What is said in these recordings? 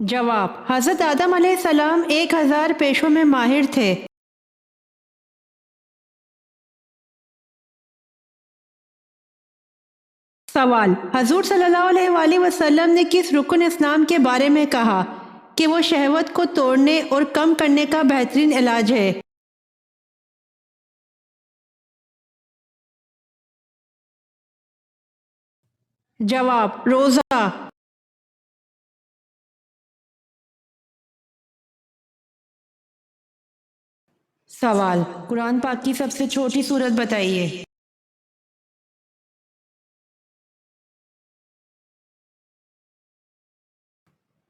جواب: حضرت آدم علیہ السلام 1000 پیشوں میں ماہر تھے۔ سوال: حضور صلی اللہ علیہ وآلہ وسلم نے کس رکن اسلام کے بارے میں کہا کہ وہ شہوت کو توڑنے اور کم کرنے کا بہترین علاج ہے؟ جواب: روزہ۔ سوال: قرآن پاک کی سب سے چھوٹی سورت بتائیے۔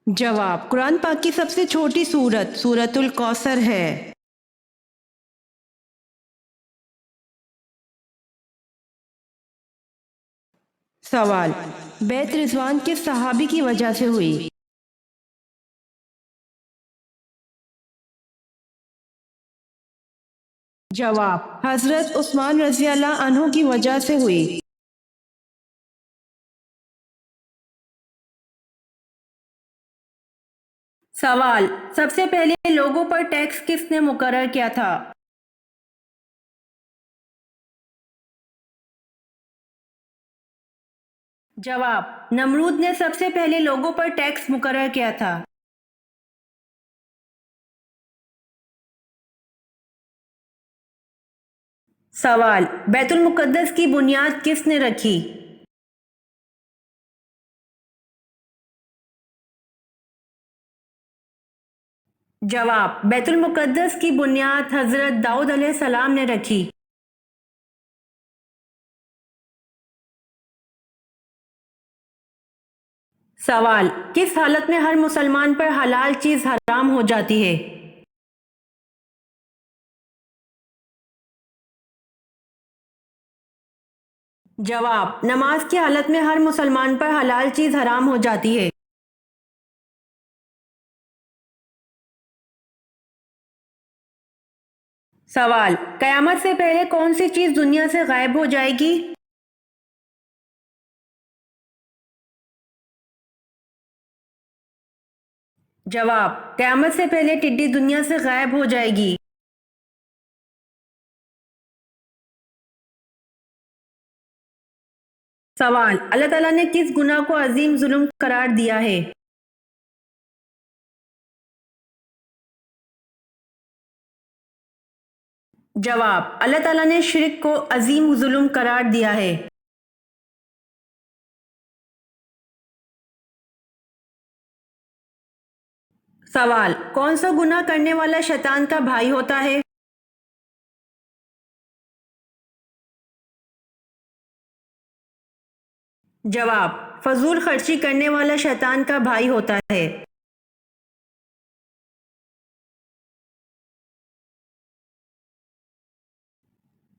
جواب: قرآن پاک کی سب سے چھوٹی سورت سورۃ الکوثر ہے۔ سوال: بیعت رضوان کس صحابی کی وجہ سے ہوئی؟ جواب: حضرت عثمان رضی اللہ عنہ کی وجہ سے ہوئی۔ سوال: سب سے پہلے لوگوں پر ٹیکس کس نے مقرر کیا تھا؟ جواب: نمرود نے سب سے پہلے لوگوں پر ٹیکس مقرر کیا تھا۔ سوال: بیت المقدس کی بنیاد کس نے رکھی؟ جواب: بیت المقدس کی بنیاد حضرت داؤد علیہ السلام نے رکھی۔ سوال: کس حالت میں ہر مسلمان پر حلال چیز حرام ہو جاتی ہے؟ جواب: نماز کی حالت میں ہر مسلمان پر حلال چیز حرام ہو جاتی ہے۔ سوال: قیامت سے پہلے کون سی چیز دنیا سے غائب ہو جائے گی؟ جواب: قیامت سے پہلے ٹڈی دنیا سے غائب ہو جائے گی۔ سوال: اللہ تعالیٰ نے کس گناہ کو عظیم ظلم قرار دیا ہے؟ جواب: اللہ تعالیٰ نے شرک کو عظیم ظلم قرار دیا ہے۔ سوال: کون سا گناہ کرنے والا شیطان کا بھائی ہوتا ہے؟ جواب: فضول خرچی کرنے والا شیطان کا بھائی ہوتا ہے۔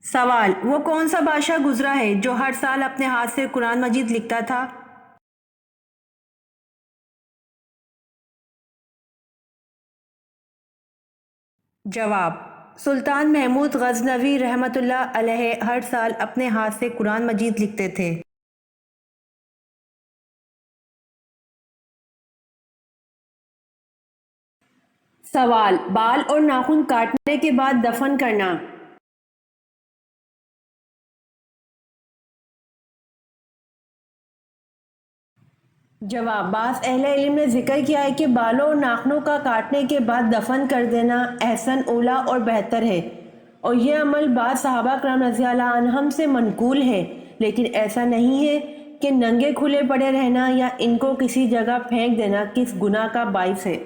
سوال: وہ کون سا بادشاہ گزرا ہے جو ہر سال اپنے ہاتھ سے قرآن مجید لکھتا تھا؟ جواب: سلطان محمود غزنوی رحمۃ اللہ علیہ ہر سال اپنے ہاتھ سے قرآن مجید لکھتے تھے۔ سوال: بال اور ناخن کاٹنے کے بعد دفن کرنا۔ جواب: بعض اہل علم نے ذکر کیا ہے کہ بالوں اور ناخنوں کا کاٹنے کے بعد دفن کر دینا احسن اولیٰ اور بہتر ہے، اور یہ عمل بعض صحابہ کرام رضی اللہ عنہم سے منقول ہے، لیکن ایسا نہیں ہے کہ ننگے کھلے پڑے رہنا یا ان کو کسی جگہ پھینک دینا کس گناہ کا باعث ہے۔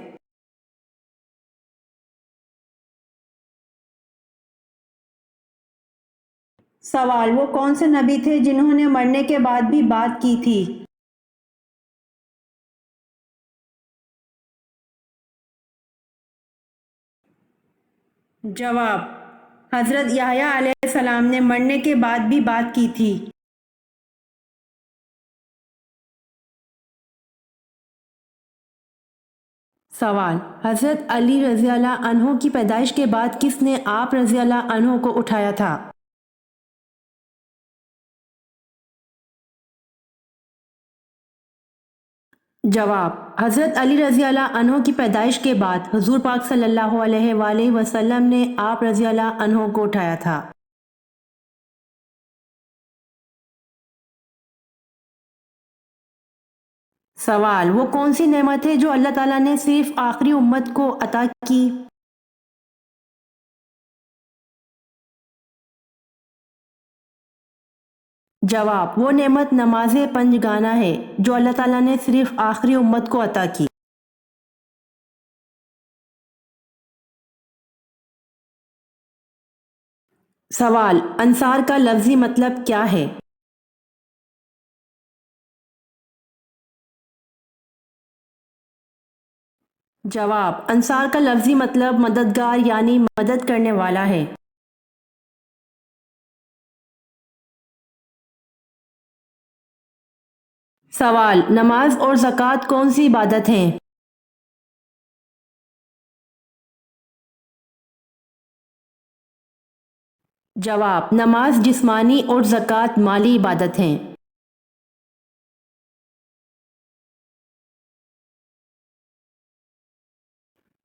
سوال: وہ کون سے نبی تھے جنہوں نے مرنے کے بعد بھی بات کی تھی؟ جواب: حضرت یحییٰ علیہ السلام نے مرنے کے بعد بھی بات کی تھی۔ سوال: حضرت علی رضی اللہ عنہ کی پیدائش کے بعد کس نے آپ رضی اللہ عنہ کو اٹھایا تھا؟ جواب: حضرت علی رضی اللہ عنہ کی پیدائش کے بعد حضور پاک صلی اللہ علیہ وآلہ وسلم نے آپ رضی اللہ عنہ کو اٹھایا تھا۔ سوال: وہ کون سی نعمت ہے جو اللہ تعالیٰ نے صرف آخری امت کو عطا کی؟ جواب: وہ نعمت نماز پنج گانا ہے جو اللہ تعالیٰ نے صرف آخری امت کو عطا کی۔ سوال: انصار کا لفظی مطلب کیا ہے؟ جواب: انصار کا لفظی مطلب مددگار یعنی مدد کرنے والا ہے۔ سوال: نماز اور زکوٰۃ کون سی عبادت ہیں؟ جواب: نماز جسمانی اور زکوٰۃ مالی عبادت ہیں۔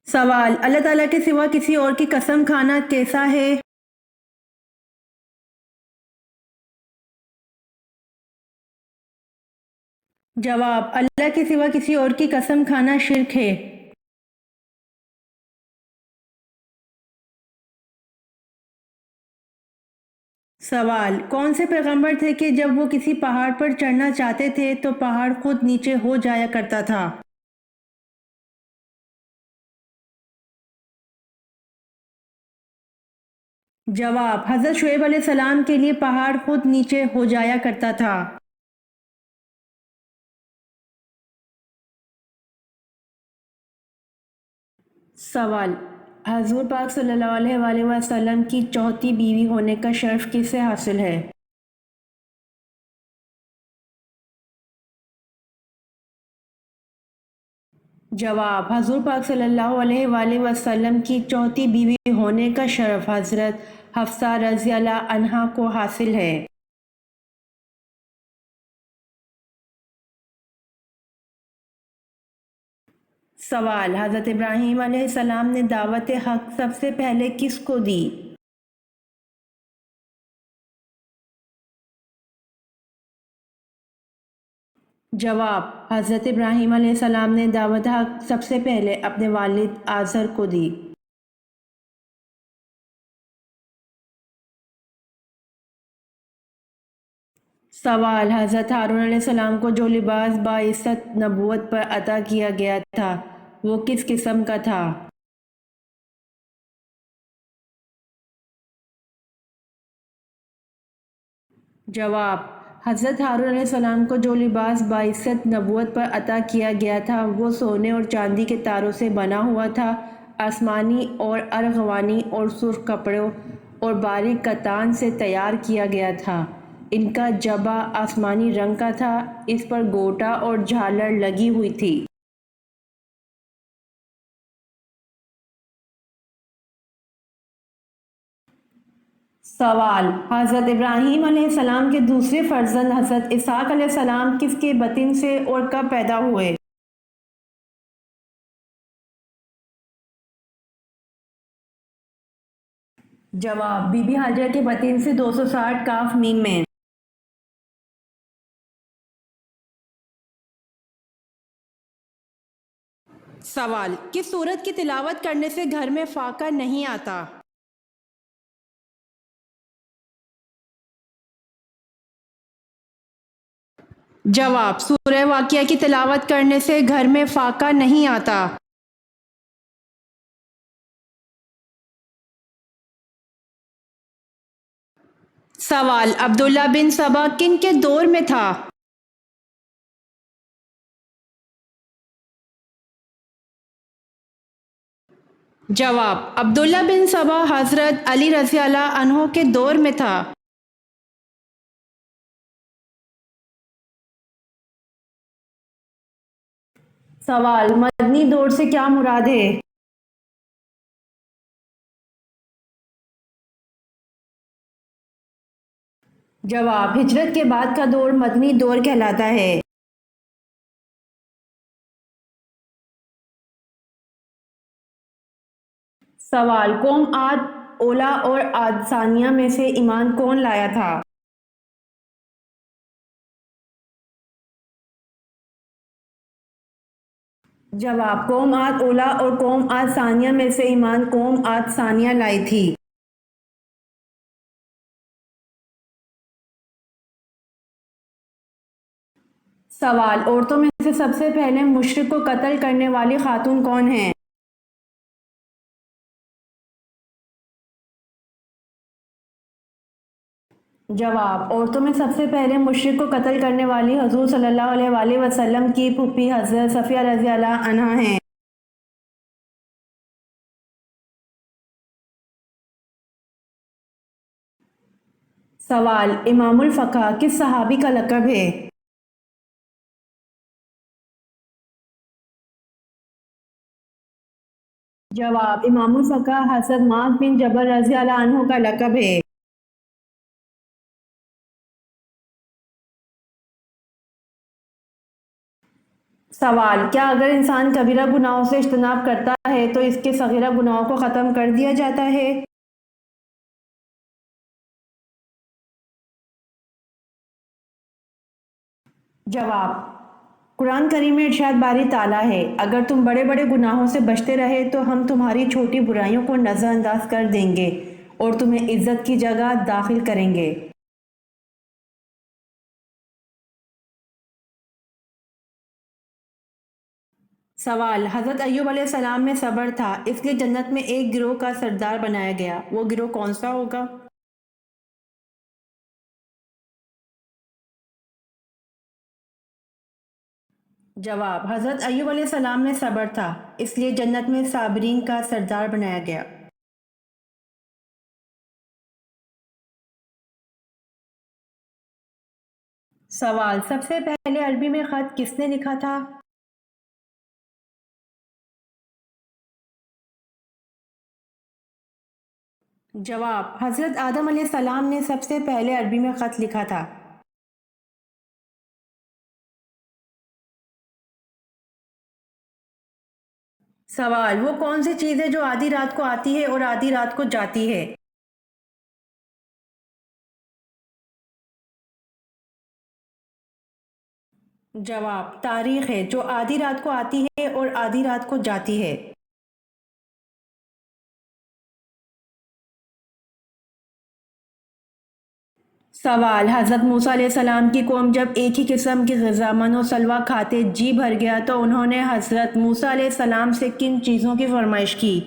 سوال: اللہ تعالیٰ کے سوا کسی اور کی قسم کھانا کیسا ہے؟ جواب: اللہ کے سوا کسی اور کی قسم کھانا شرک ہے۔ سوال: کون سے پیغمبر تھے کہ جب وہ کسی پہاڑ پر چڑھنا چاہتے تھے تو پہاڑ خود نیچے ہو جایا کرتا تھا؟ جواب: حضرت شعیب علیہ السلام کے لیے پہاڑ خود نیچے ہو جایا کرتا تھا۔ سوال: حضور پاک صلی اللہ علیہ وآلہ وسلم کی چوتھی بیوی ہونے کا شرف کس سے حاصل ہے؟ جواب: حضور پاک صلی اللہ علیہ وآلہ وسلم کی چوتھی بیوی ہونے کا شرف حضرت حفصہ رضی اللہ عنہا کو حاصل ہے۔ سوال: حضرت ابراہیم علیہ السلام نے دعوت حق سب سے پہلے کس کو دی؟ جواب: حضرت ابراہیم علیہ السلام نے دعوت حق سب سے پہلے اپنے والد آزر کو دی۔ سوال: حضرت ہارون علیہ السلام کو جو لباس باعثت نبوت پر عطا کیا گیا تھا وہ کس قسم کا تھا؟ جواب: حضرت ہارون علیہ السلام کو جو لباس باعثت نبوت پر عطا کیا گیا تھا وہ سونے اور چاندی کے تاروں سے بنا ہوا تھا، آسمانی اور ارغوانی اور سرخ کپڑوں اور باریک کتان سے تیار کیا گیا تھا۔ ان کا جبہ آسمانی رنگ کا تھا، اس پر گوٹا اور جھالر لگی ہوئی تھی۔ سوال: حضرت ابراہیم علیہ السلام کے دوسرے فرزند حضرت اسحاق علیہ السلام کس کے بطن سے اور کب پیدا ہوئے؟ جواب: بی بی ہاجرہ کے بطن سے 260 کاف میم میں۔ سوال: کس سورت کی تلاوت کرنے سے گھر میں فاقہ نہیں آتا؟ جواب: سورہ واقعہ کی تلاوت کرنے سے گھر میں فاقہ نہیں آتا۔ سوال: عبداللہ بن سبا کن کے دور میں تھا؟ جواب: عبداللہ بن سبا حضرت علی رضی اللہ عنہ کے دور میں تھا۔ سوال: مدنی دور سے کیا مراد ہے؟ جواب: ہجرت کے بعد کا دور مدنی دور کہلاتا ہے۔ سوال، قوم عاد، اولا اور عاد ثانیہ میں سے ایمان کون لایا تھا؟ جواب، قوم عاد اولا اور قوم عاد ثانیہ میں سے ایمان قوم عاد ثانیہ لائی تھی۔ سوال، عورتوں میں سے سب سے پہلے مشرک کو قتل کرنے والی خاتون کون ہیں؟ جواب، عورتوں میں سب سے پہلے مشرک کو قتل کرنے والی حضور صلی اللہ علیہ وآلہ وسلم کی پھوپھی حضرت صفیہ رضی اللہ عنہا ہیں۔ سوال، امام الفقہ کس صحابی کا لقب ہے؟ جواب، امام الفقہ حضرت معاذ بن جبل رضی اللہ عنہ کا لقب ہے۔ سوال، کیا اگر انسان کبیرہ گناہوں سے اجتناب کرتا ہے تو اس کے صغیرہ گناہوں کو ختم کر دیا جاتا ہے؟ جواب، قرآن کریم میں ارشاد باری تعالیٰ ہے، اگر تم بڑے بڑے گناہوں سے بچتے رہے تو ہم تمہاری چھوٹی برائیوں کو نظر انداز کر دیں گے اور تمہیں عزت کی جگہ داخل کریں گے۔ سوال، حضرت ایوب علیہ السلام میں صبر تھا اس لیے جنت میں ایک گروہ کا سردار بنایا گیا، وہ گروہ کون سا ہوگا؟ جواب، حضرت ایوب علیہ السلام میں صبر تھا اس لیے جنت میں صابرین کا سردار بنایا گیا۔ سوال، سب سے پہلے عربی میں خط کس نے لکھا تھا؟ جواب، حضرت آدم علیہ السلام نے سب سے پہلے عربی میں خط لکھا تھا۔ سوال، وہ کون سی چیز ہے جو آدھی رات کو آتی ہے اور آدھی رات کو جاتی ہے؟ جواب، تاریخ ہے جو آدھی رات کو آتی ہے اور آدھی رات کو جاتی ہے۔ سوال، حضرت موسیٰ علیہ السلام کی قوم جب ایک ہی قسم کی غذا من و سلوہ کھاتے جی بھر گیا تو انہوں نے حضرت موسیٰ علیہ السلام سے کن چیزوں کی فرمائش کی؟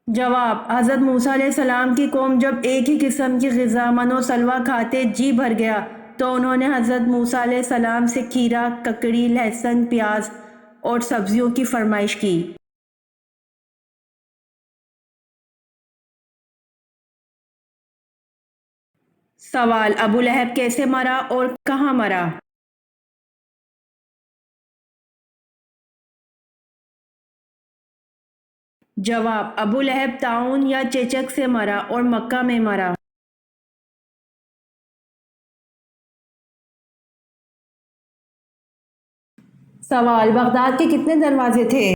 جواب، حضرت موسیٰ علیہ السلام کی قوم جب ایک ہی قسم کی غذا من و سلوہ کھاتے جی بھر گیا تو انہوں نے حضرت موسیٰ علیہ السلام سے کھیرا، ککڑی، لہسن، پیاز اور سبزیوں کی فرمائش کی۔ سوال، ابو لہب کیسے مرا اور کہاں مرا؟ جواب، ابو لہب طاعون یا چیچک سے مرا اور مکہ میں مرا۔ سوال، بغداد کے کتنے دروازے تھے؟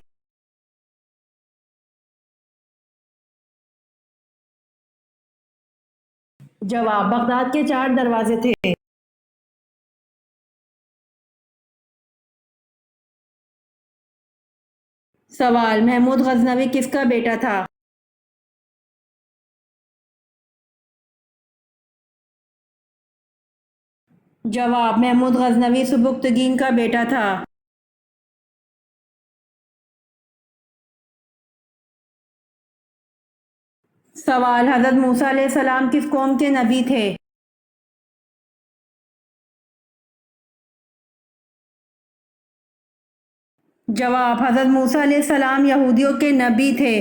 جواب، بغداد کے 4 دروازے تھے۔ سوال، محمود غزنوی کس کا بیٹا تھا؟ جواب، محمود غزنوی سبکتگین کا بیٹا تھا۔ سوال، حضرت موسیٰ علیہ السلام کس قوم کے نبی تھے؟ جواب، حضرت موسیٰ علیہ السلام یہودیوں کے نبی تھے۔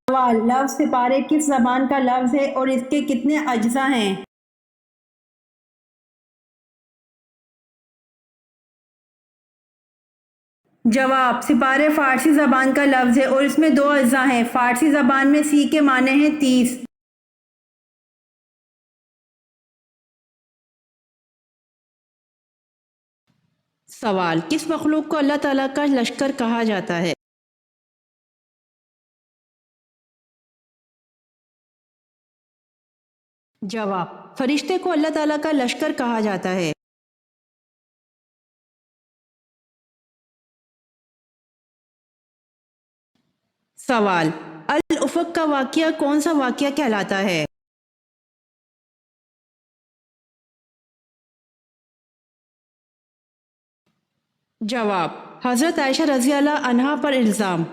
سوال، لفظ سپارے کس زبان کا لفظ ہے اور اس کے کتنے اجزاء ہیں؟ جواب، سپارے فارسی زبان کا لفظ ہے اور اس میں 2 اجزاء ہیں۔ فارسی زبان میں سی کے معنی ہیں 30۔ سوال: کس مخلوق کو اللہ تعالیٰ کا لشکر کہا جاتا ہے؟ جواب: فرشتے کو اللہ تعالیٰ کا لشکر کہا جاتا ہے۔ سوال: الافق کا واقعہ کون سا واقعہ کہلاتا ہے؟ جواب: حضرت عائشہ رضی اللہ عنہا پر الزام۔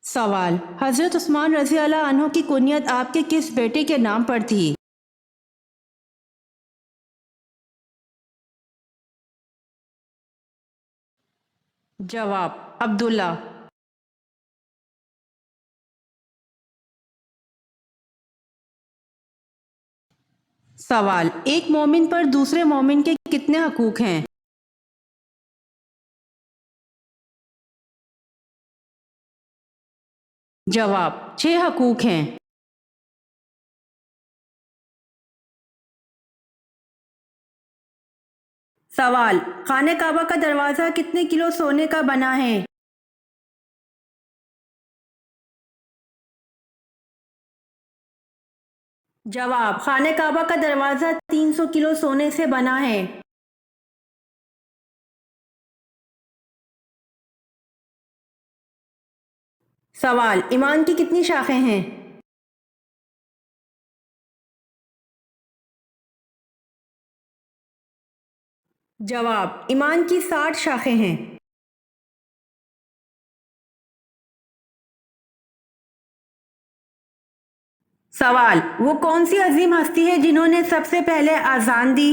سوال: حضرت عثمان رضی اللہ عنہ کی کنیت آپ کے کس بیٹے کے نام پر تھی؟ جواب: عبداللہ۔ سوال: ایک مومن پر دوسرے مومن کے کتنے حقوق ہیں؟ جواب: 6 حقوق ہیں۔ سوال: خانہ کعبہ کا دروازہ کتنے کلو سونے کا بنا ہے؟ جواب: خانہ کعبہ کا دروازہ 300 کلو سونے سے بنا ہے۔ سوال: ایمان کی کتنی شاخیں ہیں؟ جواب: ایمان کی 60 شاخیں ہیں۔ سوال: وہ کون سی عظیم ہستی ہے جنہوں نے سب سے پہلے اذان دی؟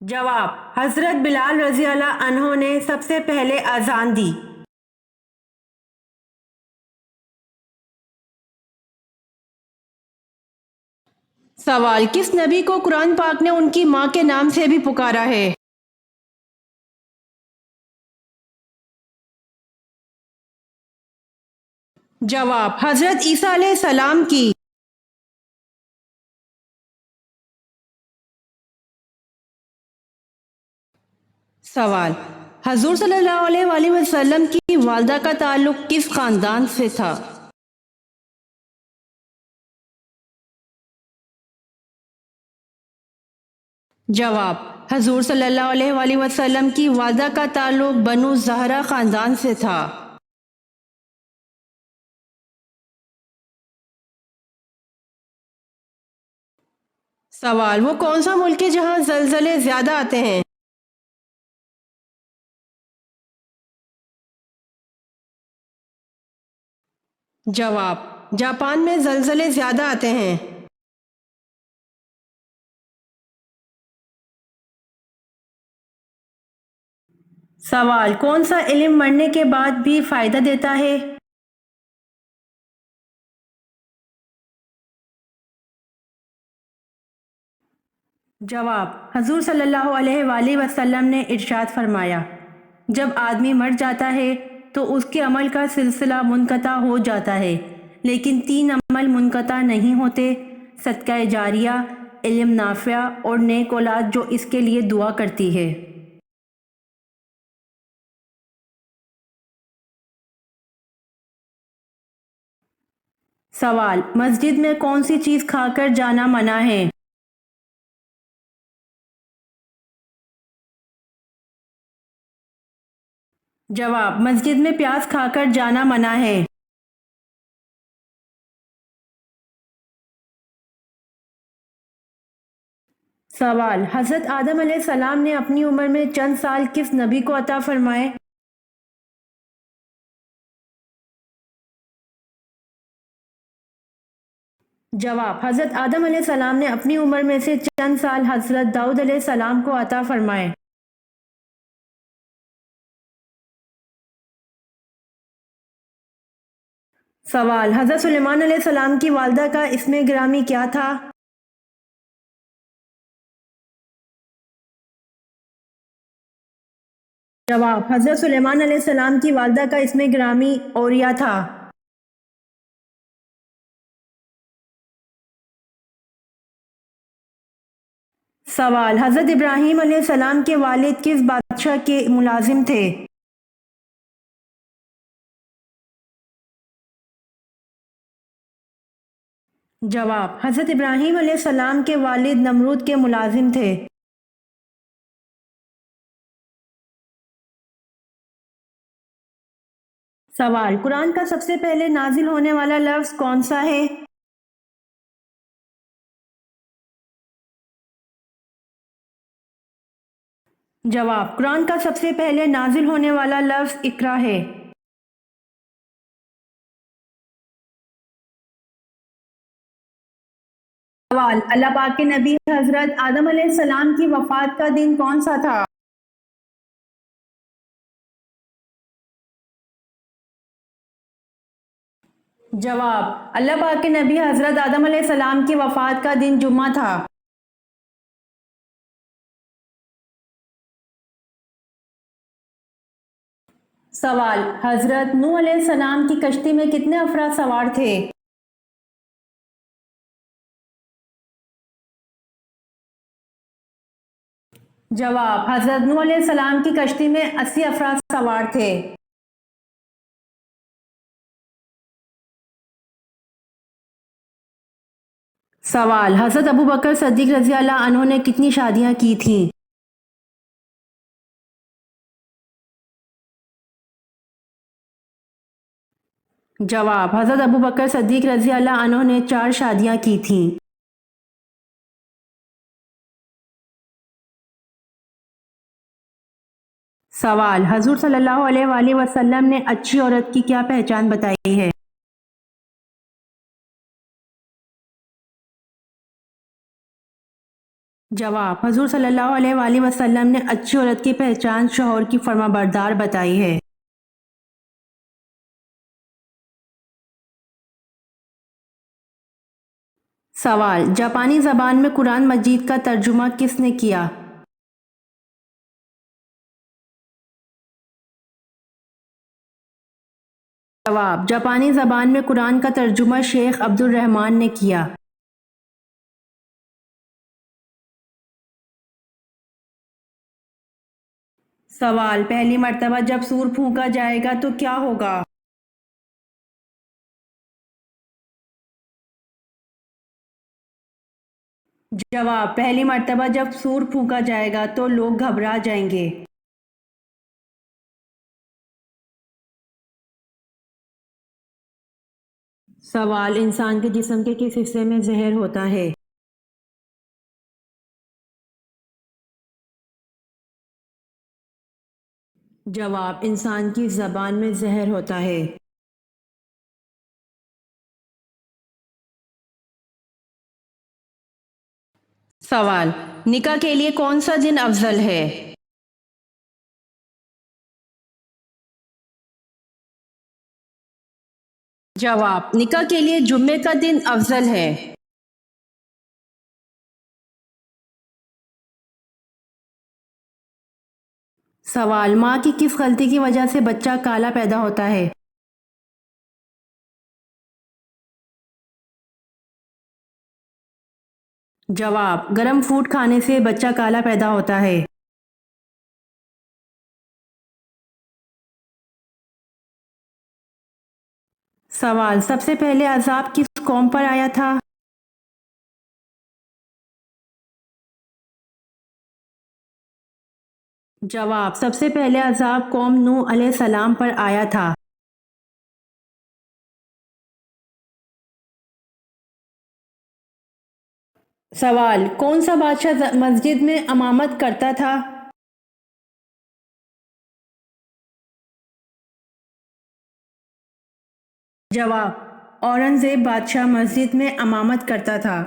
جواب: حضرت بلال رضی اللہ عنہ نے سب سے پہلے اذان دی۔ سوال: کس نبی کو قرآن پاک نے ان کی ماں کے نام سے بھی پکارا ہے؟ جواب: حضرت عیسیٰ علیہ السلام کی۔ سوال: حضور صلی اللہ علیہ وآلہ وسلم کی والدہ کا تعلق کس خاندان سے تھا؟ جواب: حضور صلی اللہ علیہ وآلہ وسلم کی والدہ کا تعلق بنو زہرہ خاندان سے تھا۔ سوال: وہ کون سا ملک ہے جہاں زلزلے زیادہ آتے ہیں؟ جواب: جاپان میں زلزلے زیادہ آتے ہیں۔ سوال: کون سا علم مرنے کے بعد بھی فائدہ دیتا ہے؟ جواب: حضور صلی اللہ علیہ وآلہ وسلم نے ارشاد فرمایا، جب آدمی مر جاتا ہے تو اس کے عمل کا سلسلہ منقطع ہو جاتا ہے، لیکن 3 عمل منقطع نہیں ہوتے: صدقہ جاریہ، علم نافع اور نیک اولاد جو اس کے لیے دعا کرتی ہے۔ سوال: مسجد میں کون سی چیز کھا کر جانا منع ہے؟ جواب: مسجد میں پیاز کھا کر جانا منع ہے۔ سوال: حضرت آدم علیہ السلام نے اپنی عمر میں چند سال کس نبی کو عطا فرمائے؟ جواب: حضرت آدم علیہ السلام نے اپنی عمر میں سے چند سال حضرت داؤد علیہ السلام کو عطا فرمائے۔ سوال: حضرت سلیمان علیہ السلام کی والدہ کا اسم گرامی کیا تھا؟ جواب: حضرت سلیمان علیہ السلام کی والدہ کا اسم گرامی اوریا تھا۔ سوال: حضرت ابراہیم علیہ السلام کے والد کس بادشاہ کے ملازم تھے؟ جواب: حضرت ابراہیم علیہ السلام کے والد نمرود کے ملازم تھے۔ سوال: قرآن کا سب سے پہلے نازل ہونے والا لفظ کون سا ہے؟ جواب: قرآن کا سب سے پہلے نازل ہونے والا لفظ اقرا ہے۔ سوال: اللہ پاک کے نبی حضرت آدم علیہ السلام کی وفات کا دن کون سا تھا؟ جواب: اللہ پاک کے نبی حضرت آدم علیہ السلام کی وفات کا دن جمعہ تھا۔ سوال: حضرت نوح علیہ السلام کی کشتی میں کتنے افراد سوار تھے؟ جواب: حضرت نوح علیہ السلام کی کشتی میں 80 افراد سوار تھے۔ سوال: حضرت ابوبکر صدیق رضی اللہ عنہ نے کتنی شادیاں کی تھیں؟ جواب: حضرت ابوبکر صدیق رضی اللہ عنہ نے 4 شادیاں کی تھیں۔ سوال: حضور صلی اللہ علیہ وآلہ وسلم نے اچھی عورت کی کیا پہچان بتائی ہے؟ جواب: حضور صلی اللہ علیہ وآلہ وسلم نے اچھی عورت کی پہچان شوہر کی فرما بردار بتائی ہے۔ سوال: جاپانی زبان میں قرآن مجید کا ترجمہ کس نے کیا؟ جواب: جاپانی زبان میں قرآن کا ترجمہ شیخ عبد الرحمن نے کیا۔ سوال: پہلی مرتبہ جب سور پھونکا جائے گا تو کیا ہوگا؟ جواب: پہلی مرتبہ جب سور پھونکا جائے گا تو لوگ گھبرا جائیں گے۔ سوال: انسان کے جسم کے کس حصے میں زہر ہوتا ہے؟ جواب: انسان کی زبان میں زہر ہوتا ہے۔ سوال: نکاح کے لیے کون سا دن افضل ہے؟ جواب: نکاح کے لیے جمعے کا دن افضل ہے۔ سوال: ماں کی کس غلطی کی وجہ سے بچہ کالا پیدا ہوتا ہے؟ جواب: گرم فوڈ کھانے سے بچہ کالا پیدا ہوتا ہے۔ سوال: سب سے پہلے عذاب کس قوم پر آیا تھا؟ جواب: سب سے پہلے عذاب قوم نوح علیہ السلام پر آیا تھا۔ سوال: کون سا بادشاہ مسجد میں امامت کرتا تھا؟ جواب: اورنگزیب بادشاہ مسجد میں امامت کرتا تھا۔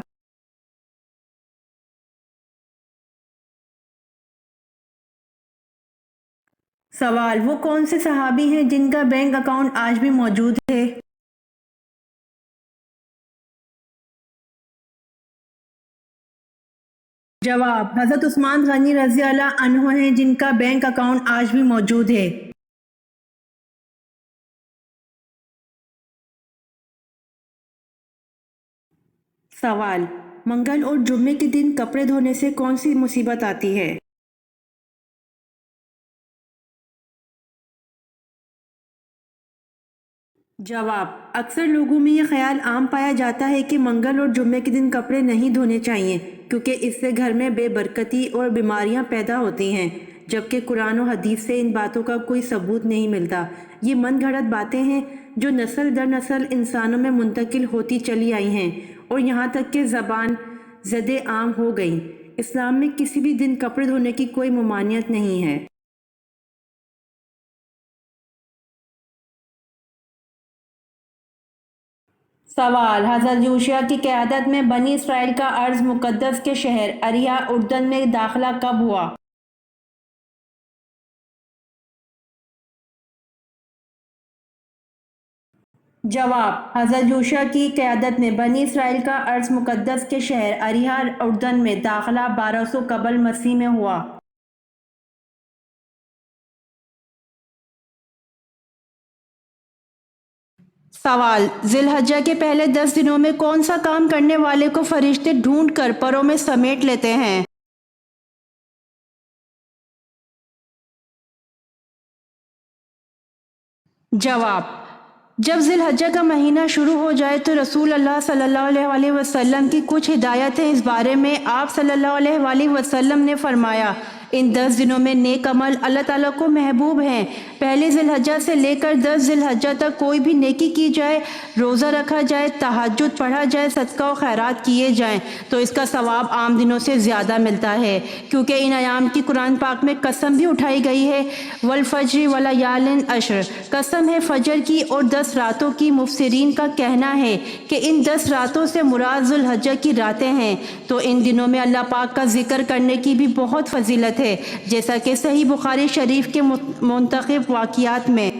سوال: وہ کون سے صحابی ہیں جن کا بینک اکاؤنٹ آج بھی موجود ہے؟ جواب: حضرت عثمان غنی رضی اللہ عنہ ہیں جن کا بینک اکاؤنٹ آج بھی موجود ہے۔ سوال: منگل اور جمعے کے دن کپڑے دھونے سے کون سی مصیبت آتی ہے؟ جواب: اکثر لوگوں میں یہ خیال عام پایا جاتا ہے کہ منگل اور جمعے کے دن کپڑے نہیں دھونے چاہیے کیونکہ اس سے گھر میں بے برکتی اور بیماریاں پیدا ہوتی ہیں، جبکہ قرآن و حدیث سے ان باتوں کا کوئی ثبوت نہیں ملتا۔ یہ من گھڑت باتیں ہیں جو نسل در نسل انسانوں میں منتقل ہوتی چلی آئی ہیں اور یہاں تک کہ زبان زد عام ہو گئیں۔ اسلام میں کسی بھی دن کپڑے دھونے کی کوئی ممانعت نہیں ہے۔ سوال: حضرت یوشع کی قیادت میں بنی اسرائیل کا ارض مقدس کے شہر اریحا اردن میں داخلہ کب ہوا؟ جواب: حضرت یوشع کی قیادت میں بنی اسرائیل کا ارض مقدس کے شہر اریحا اردن میں داخلہ 1200 قبل مسیح میں ہوا۔ سوال: ذی الحجہ کے پہلے 10 دنوں میں کون سا کام کرنے والے کو فرشتے ڈھونڈ کر پروں میں سمیٹ لیتے ہیں؟ جواب: جب ذی الحجہ کا مہینہ شروع ہو جائے تو رسول اللہ صلی اللہ علیہ وسلم کی کچھ ہدایتیں اس بارے میں آپ صلی اللہ علیہ وسلم نے فرمایا: ان 10 دنوں میں نیک عمل اللہ تعالیٰ کو محبوب ہیں۔ پہلے ذی الحجہ سے لے کر 10 ذی الحجہ تک کوئی بھی نیکی کی جائے، روزہ رکھا جائے، تہجد پڑھا جائے، صدقہ و خیرات کیے جائیں تو اس کا ثواب عام دنوں سے زیادہ ملتا ہے، کیونکہ ان ایام کی قرآن پاک میں قسم بھی اٹھائی گئی ہے۔ والفجر ولیال عشر، قسم ہے فجر کی اور 10 راتوں کی۔ مفسرین کا کہنا ہے کہ ان 10 راتوں سے مراد ذی الحجہ کی راتیں ہیں، تو ان دنوں میں اللہ پاک کا ذکر کرنے کی بھی بہت فضیلت ہے، جیسا کہ صحیح بخاری شریف کے منتخب واقعات میں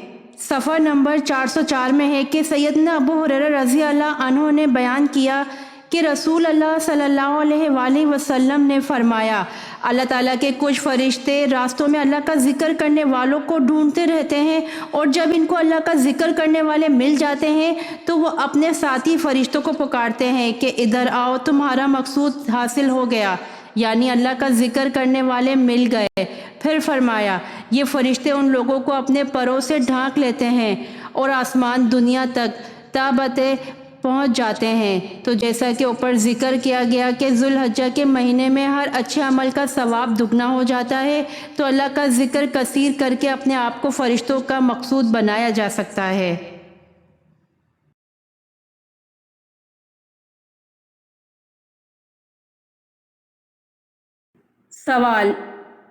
صفحہ نمبر 404 میں ہے کہ سیدنا ابو ہریرہ رضی اللہ عنہ نے بیان کیا کہ رسول اللہ صلی اللہ علیہ وسلم نے فرمایا: اللہ تعالیٰ کے کچھ فرشتے راستوں میں اللہ کا ذکر کرنے والوں کو ڈھونڈتے رہتے ہیں، اور جب ان کو اللہ کا ذکر کرنے والے مل جاتے ہیں تو وہ اپنے ساتھی فرشتوں کو پکارتے ہیں کہ ادھر آؤ، تمہارا مقصود حاصل ہو گیا، یعنی اللہ کا ذکر کرنے والے مل گئے۔ پھر فرمایا: یہ فرشتے ان لوگوں کو اپنے پروں سے ڈھانک لیتے ہیں اور آسمان دنیا تک تابتے پہنچ جاتے ہیں۔ تو جیسا کہ اوپر ذکر کیا گیا کہ ذی الحجہ کے مہینے میں ہر اچھے عمل کا ثواب دگنا ہو جاتا ہے، تو اللہ کا ذکر کثیر کر کے اپنے آپ کو فرشتوں کا مقصود بنایا جا سکتا ہے۔ سوال: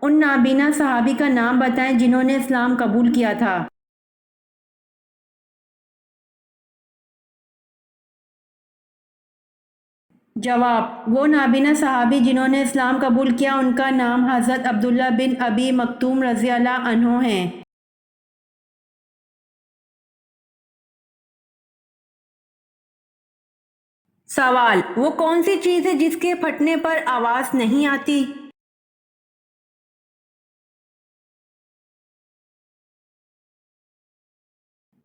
ان نابینا صحابی کا نام بتائیں جنہوں نے اسلام قبول کیا تھا۔ جواب: وہ نابینا صحابی جنہوں نے اسلام قبول کیا ان کا نام حضرت عبداللہ بن ابی مکتوم رضی اللہ عنہ ہیں۔ سوال: وہ کون سی چیز ہے جس کے پھٹنے پر آواز نہیں آتی؟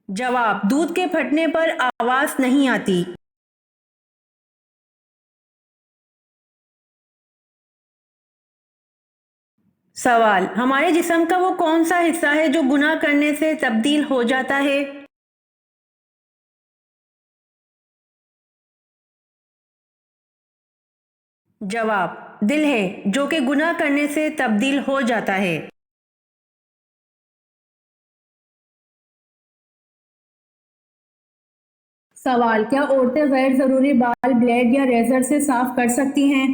جواب: دودھ کے پھٹنے پر آواز نہیں آتی۔ سوال: ہمارے جسم کا وہ کون سا حصہ ہے جو گناہ کرنے سے تبدیل ہو جاتا ہے؟ جواب: دل ہے جو کہ گناہ کرنے سے تبدیل ہو جاتا ہے۔ سوال: کیا عورتیں غیر ضروری بال بلیڈ یا ریزر سے صاف کر سکتی ہیں؟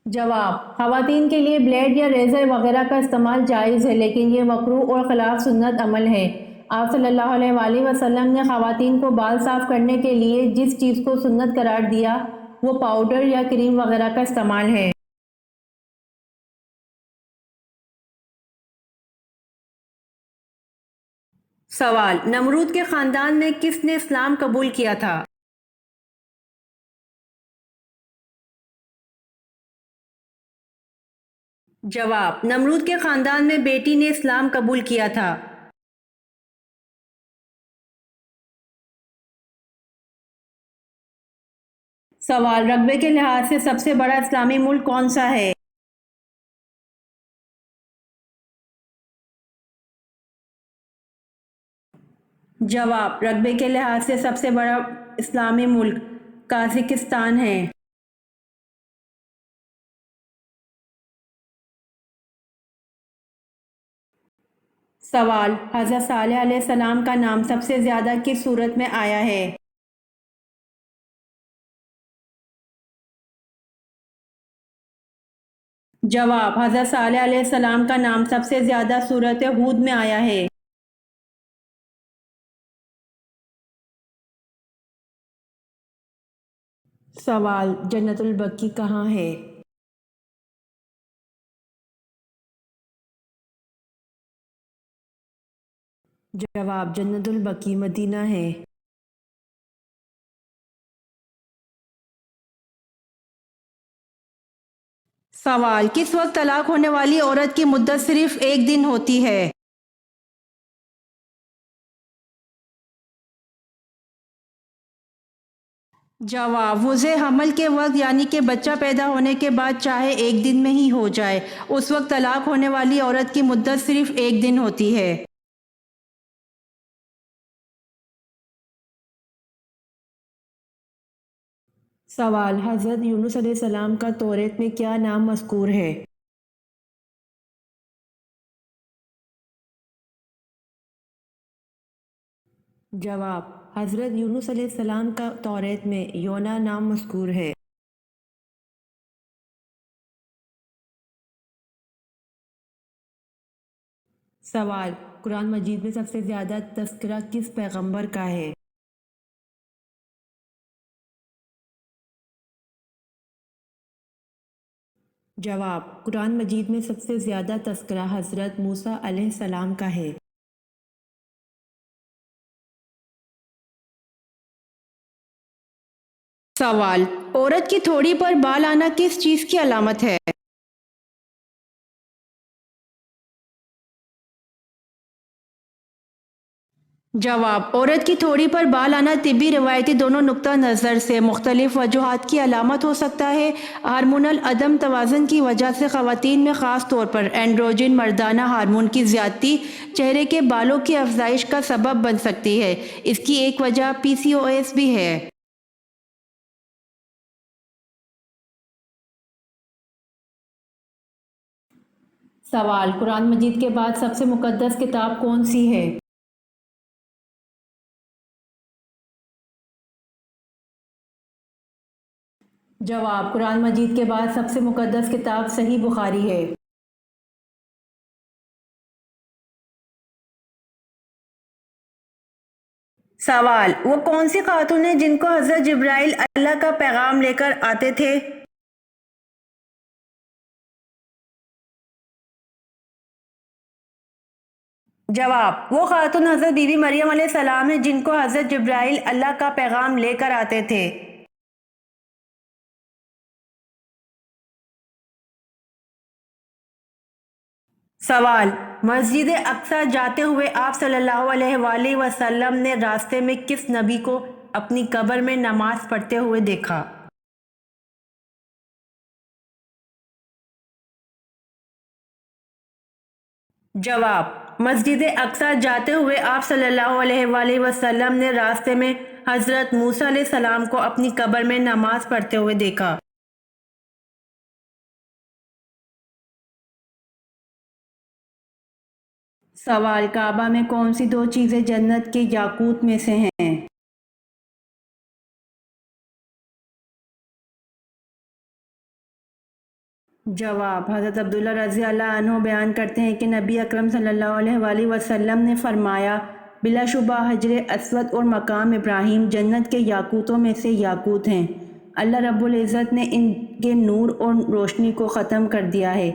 جواب: خواتین کے لیے بلیڈ یا ریزر وغیرہ کا استعمال جائز ہے، لیکن یہ مکروہ اور خلاف سنت عمل ہے۔ آپ صلی اللہ علیہ وسلم نے خواتین کو بال صاف کرنے کے لیے جس چیز کو سنت قرار دیا وہ پاؤڈر یا کریم وغیرہ کا استعمال ہے۔ سوال: نمرود کے خاندان میں کس نے اسلام قبول کیا تھا؟ جواب: نمرود کے خاندان میں بیٹی نے اسلام قبول کیا تھا۔ سوال: رقبے کے لحاظ سے سب سے بڑا اسلامی ملک کون سا ہے؟ جواب: رقبے کے لحاظ سے سب سے بڑا اسلامی ملک قازقستان ہے۔ سوال: حضرت صالح علیہ السلام کا نام سب سے زیادہ کس صورت میں آیا ہے؟ جواب: حضرت صالح علیہ السلام کا نام سب سے زیادہ سورۃ ہود میں آیا ہے۔ سوال: جنت البقیع کہاں ہے؟ جواب: جنت البقیع مدینہ ہے۔ سوال: کس وقت طلاق ہونے والی عورت کی مدت صرف ایک دن ہوتی ہے؟ جواب: وضع حمل کے وقت، یعنی کہ بچہ پیدا ہونے کے بعد چاہے ایک دن میں ہی ہو جائے، اس وقت طلاق ہونے والی عورت کی مدت صرف ایک دن ہوتی ہے۔ سوال: حضرت یونس علیہ السلام کا توریت میں کیا نام مذکور ہے؟ جواب: حضرت یونس علیہ السلام کا توریت میں یونا نام مذکور ہے۔ سوال: قرآن مجید میں سب سے زیادہ تذکرہ کس پیغمبر کا ہے؟ جواب: قرآن مجید میں سب سے زیادہ تذکرہ حضرت موسیٰ علیہ السلام کا ہے۔ سوال: عورت کی تھوڑی پر بال آنا کس چیز کی علامت ہے؟ جواب: عورت کی تھوڑی پر بال آنا طبی روایتی دونوں نقطہ نظر سے مختلف وجوہات کی علامت ہو سکتا ہے۔ ہارمونل عدم توازن کی وجہ سے خواتین میں خاص طور پر اینڈروجن مردانہ ہارمون کی زیادتی چہرے کے بالوں کی افزائش کا سبب بن سکتی ہے۔ اس کی ایک وجہ PCOS بھی ہے۔ سوال: قرآن مجید کے بعد سب سے مقدس کتاب کون سی ہے؟ جواب: قرآن مجید کے بعد سب سے مقدس کتاب صحیح بخاری ہے۔ سوال: وہ کون سی خاتون ہیں جن کو حضرت جبرائیل اللہ کا پیغام لے کر آتے تھے؟ جواب: وہ خاتون حضرت بی بی مریم علیہ السلام ہیں جن کو حضرت جبرائیل اللہ کا پیغام لے کر آتے تھے۔ سوال: مسجد اقصی جاتے ہوئے آپ صلی اللہ علیہ وآلہ وسلم نے راستے میں کس نبی کو اپنی قبر میں نماز پڑھتے ہوئے دیکھا؟ جواب: مسجد اقصی جاتے ہوئے آپ صلی اللہ علیہ وآلہ وسلم نے راستے میں حضرت موسیٰ علیہ السلام کو اپنی قبر میں نماز پڑھتے ہوئے دیکھا۔ سوال: کعبہ میں کون سی دو چیزیں جنت کے یاقوت میں سے ہیں؟ جواب: حضرت عبداللہ رضی اللہ عنہ بیان کرتے ہیں کہ نبی اکرم صلی اللہ علیہ وآلہ وسلم نے فرمایا، بلا شبہ حجر اسود اور مقام ابراہیم جنت کے یاقوتوں میں سے یاقوت ہیں۔ اللہ رب العزت نے ان کے نور اور روشنی کو ختم کر دیا ہے۔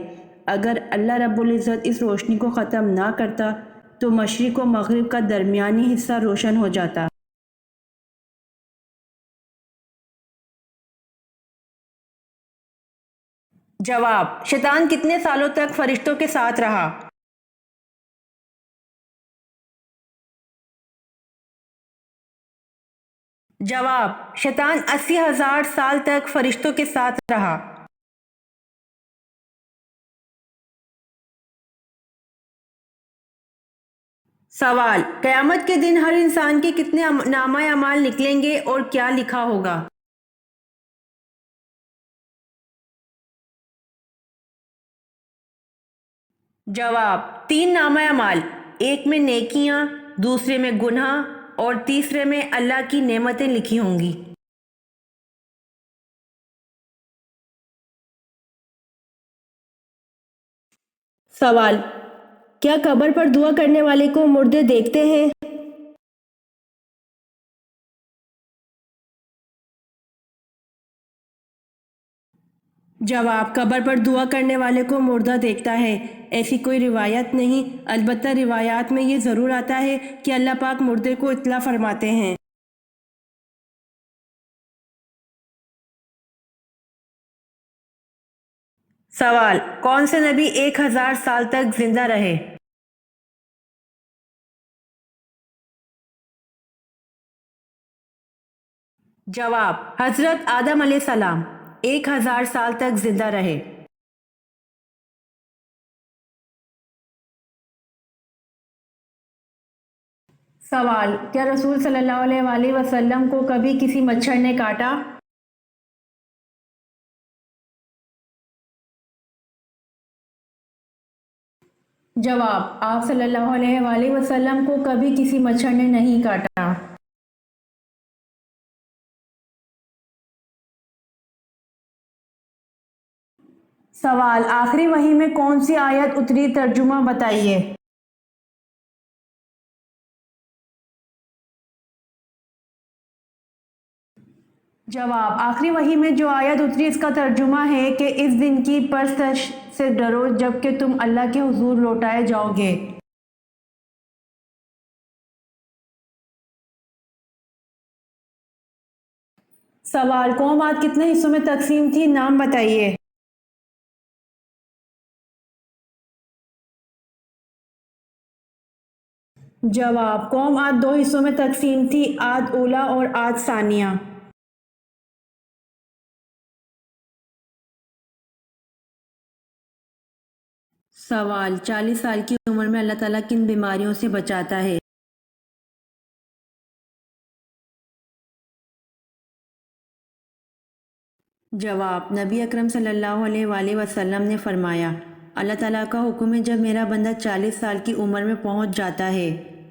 اگر اللہ رب العزت اس روشنی کو ختم نہ کرتا تو مشرق و مغرب کا درمیانی حصہ روشن ہو جاتا۔ جواب: شیطان کتنے سالوں تک فرشتوں کے ساتھ رہا؟ جواب: شیطان 80,000 سال تک فرشتوں کے ساتھ رہا۔ سوال: قیامت کے دن ہر انسان کے کتنے نامہ اعمال نکلیں گے اور کیا لکھا ہوگا؟ جواب: 3 نامہ اعمال، ایک میں نیکیاں، دوسرے میں گناہ اور تیسرے میں اللہ کی نعمتیں لکھی ہوں گی۔ سوال: کیا قبر پر دعا کرنے والے کو مردے دیکھتے ہیں؟ جواب: قبر پر دعا کرنے والے کو مردہ دیکھتا ہے، ایسی کوئی روایت نہیں، البتہ روایات میں یہ ضرور آتا ہے کہ اللہ پاک مردے کو اطلاع فرماتے ہیں۔ سوال: کون سے نبی 1000 سال تک زندہ رہے؟ جواب: حضرت آدم علیہ السلام 1000 سال تک زندہ رہے۔ سوال: کیا رسول صلی اللہ علیہ وآلہ وسلم کو کبھی کسی مچھر نے کاٹا؟ جواب: آپ صلی اللہ علیہ وآلہ وسلم کو کبھی کسی مچھر نے نہیں کاٹا۔ سوال: آخری وحی میں کون سی آیت اتری، ترجمہ بتائیے۔ جواب: آخری وحی میں جو آیت اتری اس کا ترجمہ ہے کہ اس دن کی پرستش سے ڈرو جب کہ تم اللہ کے حضور لوٹائے جاؤ گے۔ سوال: قوم عاد کتنے حصوں میں تقسیم تھی، نام بتائیے۔ جواب: قوم عاد 2 حصوں میں تقسیم تھی، عاد اولیٰ اور عاد ثانیہ۔ سوال: 40 سال کی عمر میں اللہ تعالیٰ کن بیماریوں سے بچاتا ہے؟ جواب: نبی اکرم صلی اللہ علیہ وآلہ وسلم نے فرمایا، اللہ تعالیٰ کا حکم ہے جب میرا بندہ 40 سال کی عمر میں پہنچ جاتا ہے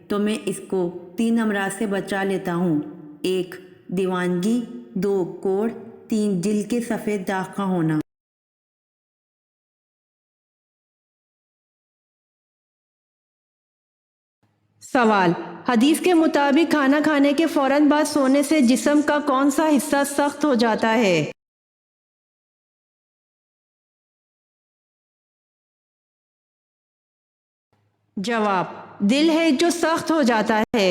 تو میں اس کو 3 امراض سے بچا لیتا ہوں: 1 دیوانگی، 2 کوڑ، 3 جلد کے سفید داغ کا ہونا۔ سوال: حدیث کے مطابق کھانا کھانے کے فوراً بعد سونے سے جسم کا کون سا حصہ سخت ہو جاتا ہے؟ جواب: دل ہے جو سخت ہو جاتا ہے۔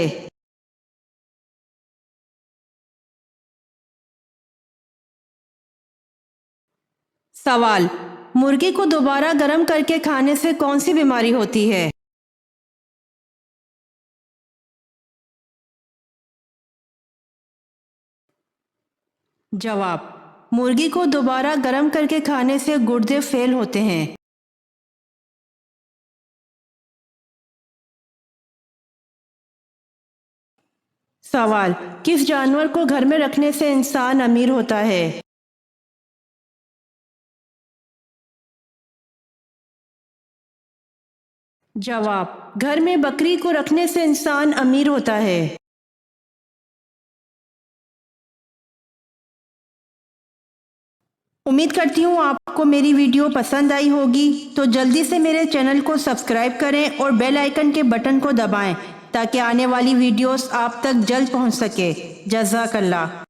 سوال: مرغی کو دوبارہ گرم کر کے کھانے سے کون سی بیماری ہوتی ہے؟ جواب: مرغی کو دوبارہ گرم کر کے کھانے سے گردے فیل ہوتے ہیں۔ سوال: کس جانور کو گھر میں رکھنے سے انسان امیر ہوتا ہے؟ جواب: گھر میں بکری کو رکھنے سے انسان امیر ہوتا ہے۔ امید کرتی ہوں آپ کو میری ویڈیو پسند آئی ہوگی، تو جلدی سے میرے چینل کو سبسکرائب کریں اور بیل آئیکن کے بٹن کو دبائیں تاکہ آنے والی ویڈیوز آپ تک جلد پہنچ سکے۔ جزاک اللہ۔